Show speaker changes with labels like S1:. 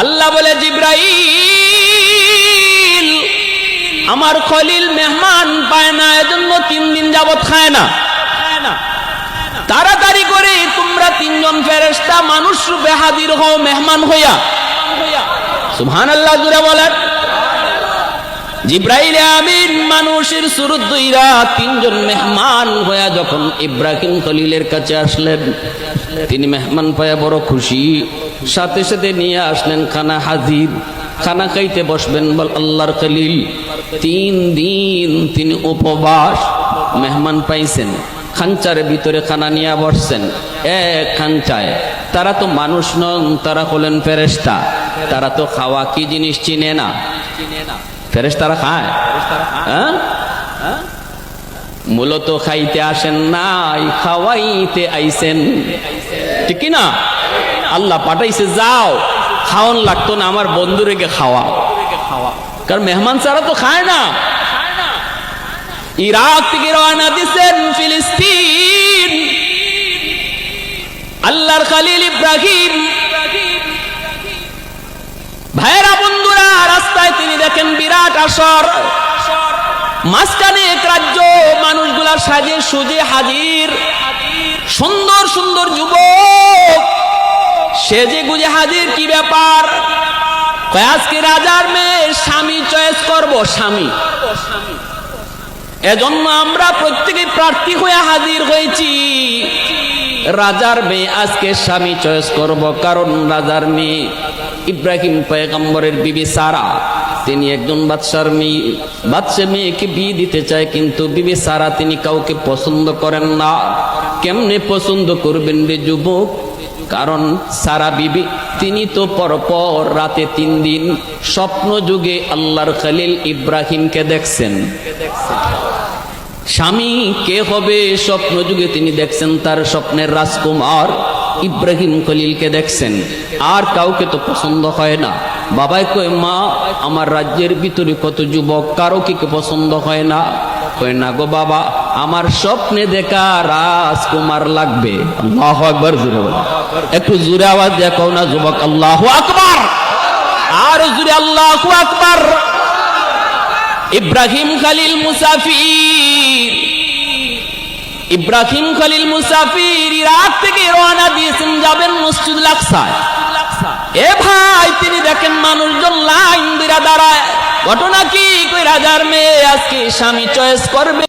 S1: আল্লাহ বলে, জিব্রাইল আমার খলিল মেহমান পায় না, এজন্য 3 দিন যাবত খায় না। তাড়াতাড়ি করে তোমরা 3 জন ফেরেশতা মানুষ রূপে হাজির হও মেহমান হইয়া। সুবহানাল্লাহ জুড়ে বলেন। জিব্রাইল আমিন মানুষের সুরত ধইরা 3 জন মেহমান হইয়া যখন ইব্রাহিম খলিলের কাছে আসলেন, তিনি মেহমান পায়া বড় খুশি, সাথে সাথে নিয়ে আসলেন খানা হাজির। খানা খাইতে বসবেন, বল আল্লাহর খলিল 3 দিন তিনি উপবাস, মেহমান পাইছেন, খাঞ্চার ভিতরে খানা নিয়ে বসছেন এক খাঞ্চায়। তারা তো মানুষ নন, তারা হলেন ফেরেশতা, তারা তো খাওয়া কি জিনিস চিনে না। ফেরেশতারা খায়? মূলত খাইতে আসেন নাই, খাওয়াইতে আইছেন, ঠিক না? আল্লাহ পাঠাইছে, যাও খাওয়ান লাগতো না, আমার বন্ধুরে গে খাওয়া। কারণ মেহমান ছাড়া তো খায় না। ইরাক থেকে রওনা দিছেন ফিলিস্তিন। আল্লাহর খলিল ইব্রাহিম, ভাইরা বন্ধুরা, রাস্তায় তিনি দেখেন বিরাট আসর, মাঝখানে এক রাজ্য, মানুষগুলা সাজে সুজে হাজির, সুন্দর সুন্দর যুবক সেজে গুজে হাজির। কি ব্যাপার? আজকে রাজার মেয়ে স্বামী চয়েস করব, স্বামী। এজন্য আমরা প্রত্যেকে প্রার্থী হয়ে হাজির হয়েছি। রাজার মেয়ে আজকে স্বামী চয়েস করব, কারণ রাজার মেয়ে ইব্রাহিম পয়গম্বরের বিবি সারা, তিনি একজন বাদশার মেয়ে, বাদশা মেয়েকে বিয়ে দিতে চায়, কিন্তু বিবি সারা তিনি কাউকে পছন্দ করেন না। কেমনে পছন্দ করবেন রে যুবক? কারণ সারা বিবি তিনি তো পরপর রাতে 3 দিন স্বপ্ন যুগে আল্লাহর খলিল ইব্রাহিমকে দেখছেন। স্বামী কে হবে? স্বপ্ন যুগে তিনি দেখছেন তার স্বপ্নের রাজকুমার ইব্রাহিম খলিলকে দেখছেন, আর কাউকে তো পছন্দ হয় না। বাবাই কয়, মা আমার রাজ্যের ভিতরে কত যুবক, কারো কি পছন্দ হয় না? কয় না গো বাবা, আমার স্বপ্নে দেখা রাজকুমার লাগবে। আল্লাহু আকবার জোরে বলো, একটু জোরে আওয়াজ দিয়ে কও না যুবক, আল্লাহু আকবার। আর জোরে আল্লাহু আকবার। ইব্রাহিম খলিল মুসাফির, ইব্রাহিম খলিল মুসাফির ইরাক থেকে রওনা দিয়েছেন, যাবেন মসজিদুল আকসায়। এ ভাই, তিনি দেখেন মানুষজন লাইন দিয়ে দাঁড়ায়। ঘটনা কি? কই রাজার মেয়ে আজকে স্বামী চয়েস করবে।